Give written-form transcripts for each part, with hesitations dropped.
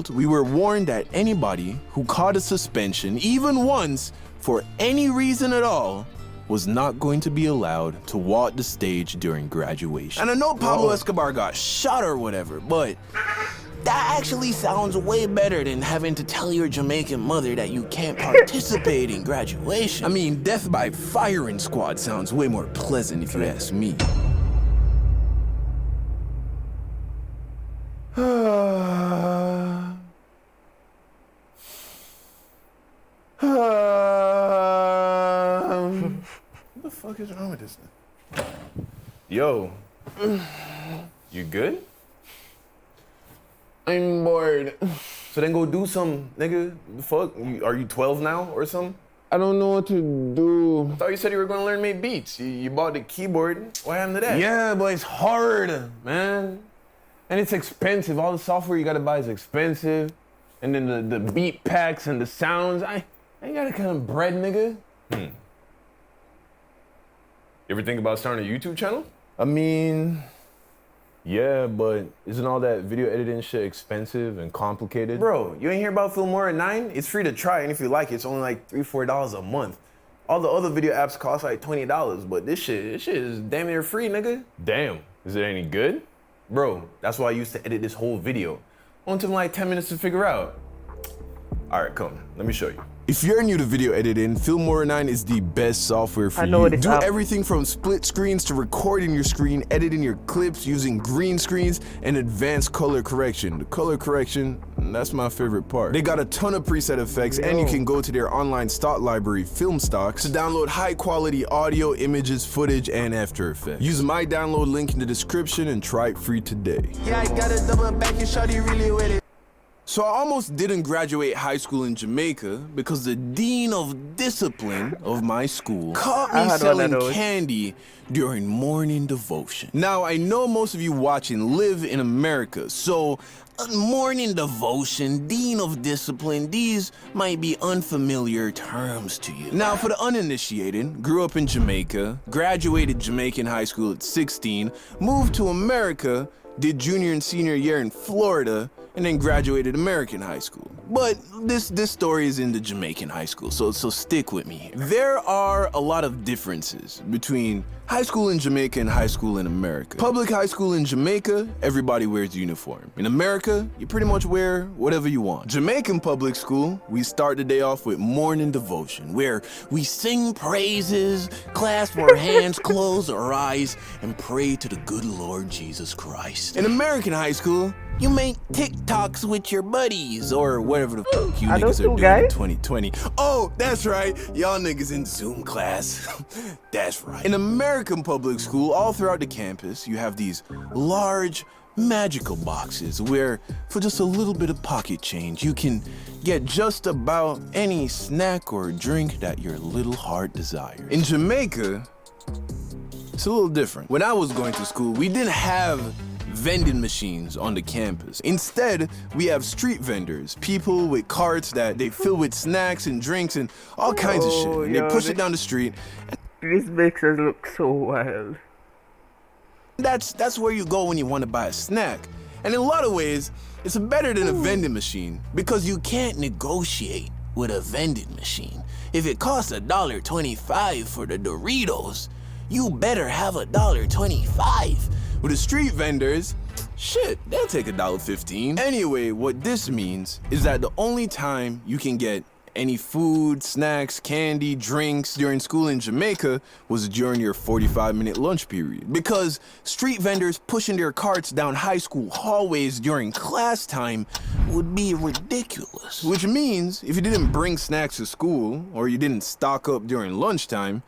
We were warned that anybody who caught a suspension, even once, for any reason at all, was not going to be allowed to walk the stage during graduation. And I know Pablo Escobar got shot or whatever, but that actually sounds way better than having to tell your Jamaican mother that you can't participate in graduation. I mean, death by firing squad sounds way more pleasant if you ask me. What the fuck is wrong with this thing? Yo, you good? I'm bored. So then go do some, nigga. The fuck? Are you 12 now or something? I don't know what to do. I thought you said you were gonna learn to make beats. You bought the keyboard. What happened to that? Yeah, but it's hard, man. And it's expensive. All the software you gotta buy is expensive. And then the beat packs and the sounds. I ain't got that kind of bread, nigga. You ever think about starting a YouTube channel? I mean, yeah, but isn't all that video editing shit expensive and complicated? Bro, you ain't hear about Filmora 9? It's free to try, and if you like it, it's only like $3-4 a month. All the other video apps cost like $20, but this shit is damn near free, nigga. Damn, is it any good? Bro, that's why I used to edit this whole video. Only took me like 10 minutes to figure out. All right, come, let me show you. If you're new to video editing, Filmora 9 is the best software for you. Do everything from split screens to recording your screen, editing your clips using green screens, and advanced color correction. The color correction, that's my favorite part. They got a ton of preset effects, and you can go to their online stock library, Filmstocks, to download high quality audio, images, footage, and After Effects. Use my download link in the description and try it free today. Yeah, I got a double back and shawty really with it. So I almost didn't graduate high school in Jamaica because the dean of discipline of my school caught me selling candy during morning devotion. Now, I know most of you watching live in America, so morning devotion, dean of discipline, these might be unfamiliar terms to you. Now, for the uninitiated, grew up in Jamaica, graduated Jamaican high school at 16, moved to America, did junior and senior year in Florida, and then graduated American high school. But this story is in the Jamaican high school, so stick with me here. There are a lot of differences between high school in Jamaica and high school in America. Public high school in Jamaica, everybody wears uniform. In America, you pretty much wear whatever you want. Jamaican public school, we start the day off with morning devotion, where we sing praises, clasp our hands, close our eyes, and pray to the good Lord Jesus Christ. In American high school, you make TikToks with your buddies, or whatever the fuck you niggas are doing in 2020. Oh, that's right, y'all niggas in Zoom class. That's right. In American public school, all throughout the campus, you have these large, magical boxes where, for just a little bit of pocket change, you can get just about any snack or drink that your little heart desires. In Jamaica, it's a little different. When I was going to school, we didn't have vending machines on the campus. Instead, we have street vendors, people with carts that they fill with snacks and drinks and all kinds of shit. And they push it down the street. This makes us look so wild. That's where you go when you want to buy a snack. And in a lot of ways, it's better than a vending machine because you can't negotiate with a vending machine. If it costs $1.25 for the Doritos, you better have $1.25. With the street vendors, shit, they'll take $1.15. Anyway, what this means is that the only time you can get any food, snacks, candy, drinks during school in Jamaica was during your 45-minute lunch period. Because street vendors pushing their carts down high school hallways during class time would be ridiculous. Which means if you didn't bring snacks to school or you didn't stock up during lunchtime,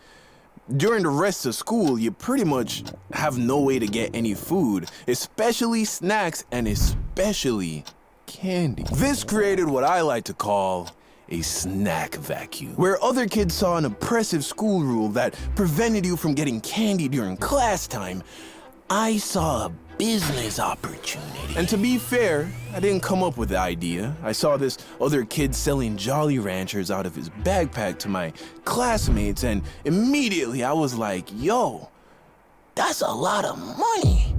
during the rest of school, you pretty much have no way to get any food, especially snacks and especially candy. This created what I like to call a snack vacuum, where other kids saw an oppressive school rule that prevented you from getting candy during class time. I saw a business opportunity. And to be fair, I didn't come up with the idea. I saw this other kid selling Jolly Ranchers out of his backpack to my classmates, and immediately I was like, yo, that's a lot of money.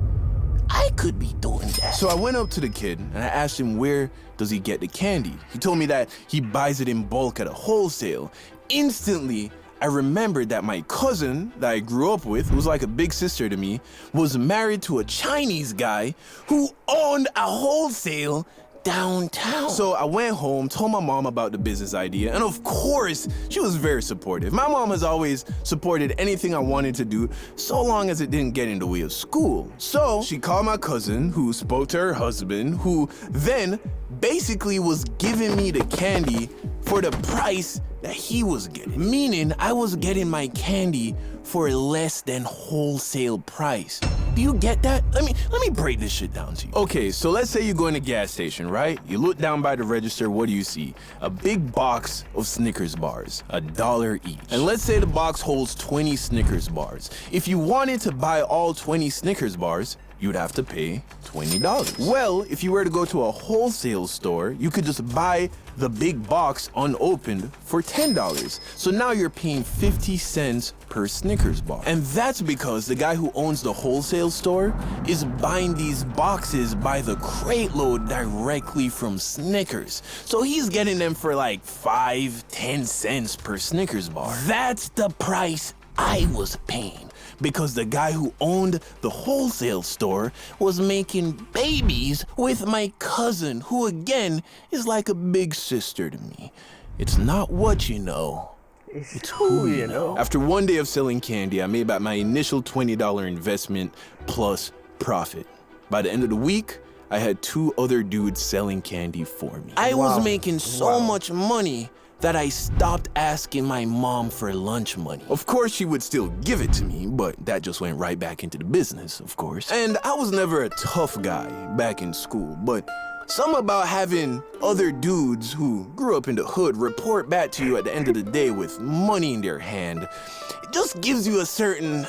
I could be doing that. So I went up to the kid and I asked him, where does he get the candy? He told me that he buys it in bulk at a wholesale. Instantly, I remembered that my cousin that I grew up with, who was like a big sister to me, was married to a Chinese guy who owned a wholesale downtown. So I went home, told my mom about the business idea, and of course, she was very supportive. My mom has always supported anything I wanted to do, so long as it didn't get in the way of school. So she called my cousin, who spoke to her husband, who then basically was giving me the candy for the price that he was getting. Meaning, I was getting my candy for less than wholesale price. Do you get that? Let me break this shit down to you. Okay, so let's say you go in a gas station, right? You look down by the register, what do you see? A big box of Snickers bars, $1 each. And let's say the box holds 20 Snickers bars. If you wanted to buy all 20 Snickers bars, you'd have to pay $20. Well, if you were to go to a wholesale store, you could just buy the big box unopened for $10. So now you're paying 50 cents per Snickers bar. And that's because the guy who owns the wholesale store is buying these boxes by the crate load directly from Snickers. So he's getting them for like 5-10 cents per Snickers bar. That's the price I was paying, because the guy who owned the wholesale store was making babies with my cousin, who again is like a big sister to me. It's not what you know, it's who you know. After one day of selling candy, I made back my initial $20 investment plus profit. By the end of the week, I had 2 other dudes selling candy for me. I was making so much money that I stopped asking my mom for lunch money. Of course, she would still give it to me, but that just went right back into the business, of course. And I was never a tough guy back in school, but something about having other dudes who grew up in the hood report back to you at the end of the day with money in their hand, it just gives you a certain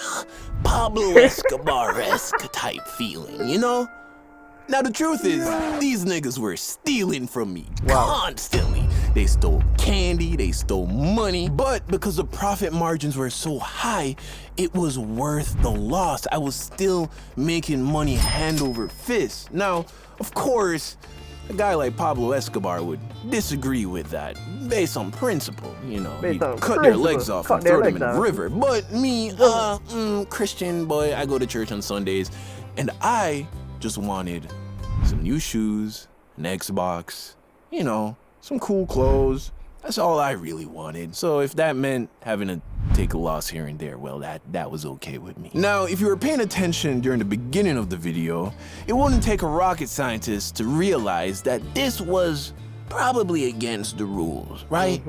Pablo Escobar-esque type feeling, you know? Now the truth is, these niggas were stealing from me constantly. They stole candy, they stole money, but because the profit margins were so high, it was worth the loss. I was still making money hand over fist. Now, of course, a guy like Pablo Escobar would disagree with that, based on principle, you know. He'd cut their legs off and throw them in the river. But me, Christian boy, I go to church on Sundays, and I just wanted some new shoes, an Xbox, you know, some cool clothes. That's all I really wanted. So if that meant having to take a loss here and there, well, that was okay with me. Now, if you were paying attention during the beginning of the video, it wouldn't take a rocket scientist to realize that this was probably against the rules, right?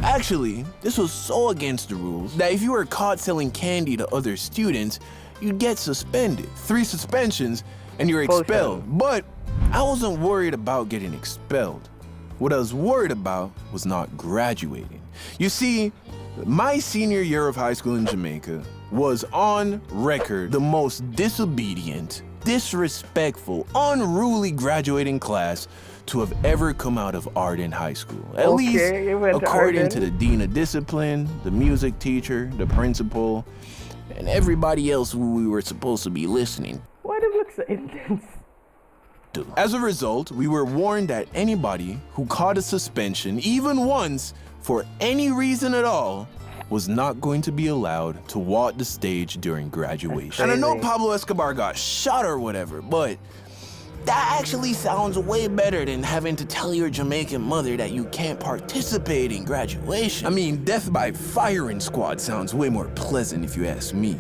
Actually, this was so against the rules that if you were caught selling candy to other students, you'd get suspended. 3 suspensions and you're expelled. But I wasn't worried about getting expelled. What I was worried about was not graduating. You see, my senior year of high school in Jamaica was on record the most disobedient, disrespectful, unruly graduating class to have ever come out of Arden High School. At least according to the dean of discipline, the music teacher, the principal, and everybody else who we were supposed to be listening. Why does it look so intense? As a result, we were warned that anybody who caught a suspension, even once, for any reason at all, was not going to be allowed to walk the stage during graduation. And I know Pablo Escobar got shot or whatever, but that actually sounds way better than having to tell your Jamaican mother that you can't participate in graduation. I mean, death by firing squad sounds way more pleasant if you ask me.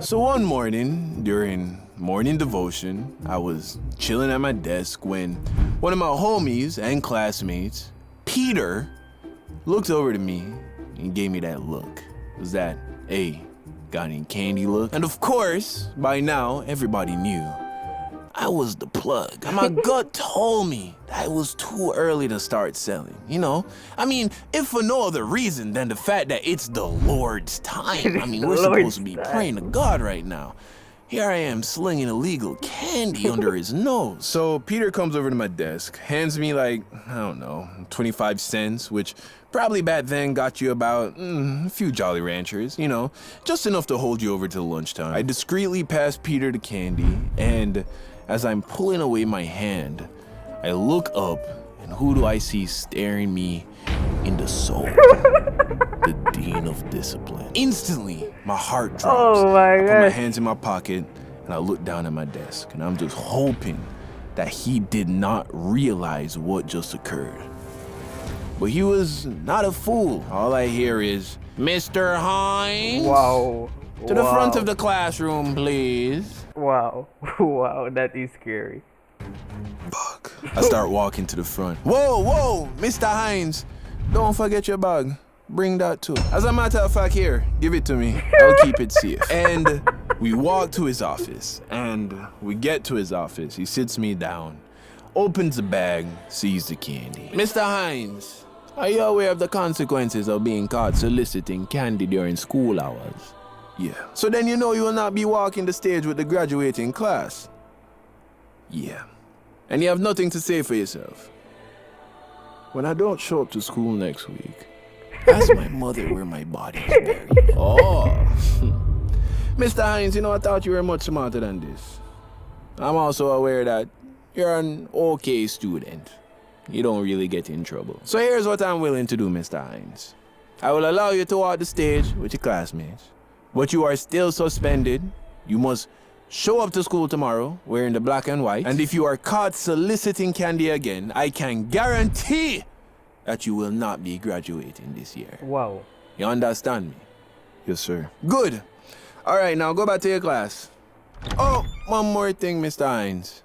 So one morning, during morning devotion, I was chilling at my desk when one of my homies and classmates, Peter, looked over to me and gave me that look. It was that, hey, got any candy look? And of course, by now, everybody knew I was the plug. My gut told me that it was too early to start selling, you know? I mean, if for no other reason than the fact that it's the Lord's time. I mean, we're supposed to be praying to God right now. Here I am slinging illegal candy under his nose. So Peter comes over to my desk, hands me like, I don't know, 25 cents, which probably back then got you about a few Jolly Ranchers, you know, just enough to hold you over till lunchtime. I discreetly pass Peter the candy, and as I'm pulling away my hand, I look up, and who do I see staring me in the soul? The Dean of Discipline. Instantly, my heart drops. Oh my I put my gosh. hands in my pocket, and I look down at my desk, and I'm just hoping that he did not realize what just occurred. But he was not a fool. All I hear is, Mr. Hines? Wow. To the front of the classroom, please. Wow. Wow, that is scary. Fuck. I start walking to the front. Whoa, Mr. Hines. Don't forget your bag. Bring that too. As a matter of fact, here, give it to me. I'll keep it safe. And we walk to his office. And we get to his office. He sits me down, opens the bag, sees the candy. Mr. Hines, are you aware of the consequences of being caught soliciting candy during school hours? Yeah. So then you know you will not be walking the stage with the graduating class? Yeah. And you have nothing to say for yourself? When I don't show up to school next week, ask my mother where my body is buried. Oh. Mr. Hines, you know, I thought you were much smarter than this. I'm also aware that you're an okay student. You don't really get in trouble. So here's what I'm willing to do, Mr. Hines. I will allow you to walk the stage with your classmates, but you are still suspended. You must show up to school tomorrow wearing the black and white. And if you are caught soliciting candy again, I can guarantee that you will not be graduating this year. Wow. You understand me? Yes, sir. Good. All right, now go back to your class. Oh, one more thing, Mr. Hines.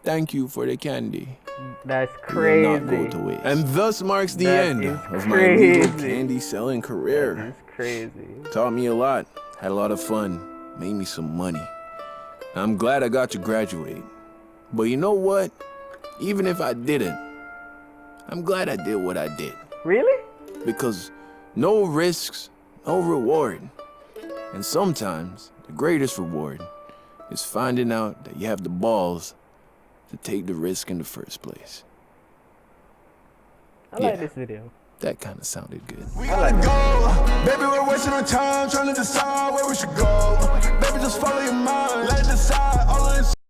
Thank you for the candy. That's It will not crazy. go to waste. And thus marks the That end is of my legal crazy. candy selling career. That's crazy. Taught me a lot. Had a lot of fun. Made me some money. I'm glad I got to graduate. But you know what? Even if I didn't, I'm glad I did what I did. Really? Because no risks, no reward. And sometimes the greatest reward is finding out that you have the balls to take the risk in the first place. I like Yeah. this video. That kind of sounded good. We gotta go. Baby, we're wasting our time trying to decide where we should go. Baby, just follow your mind. Let it decide. All of this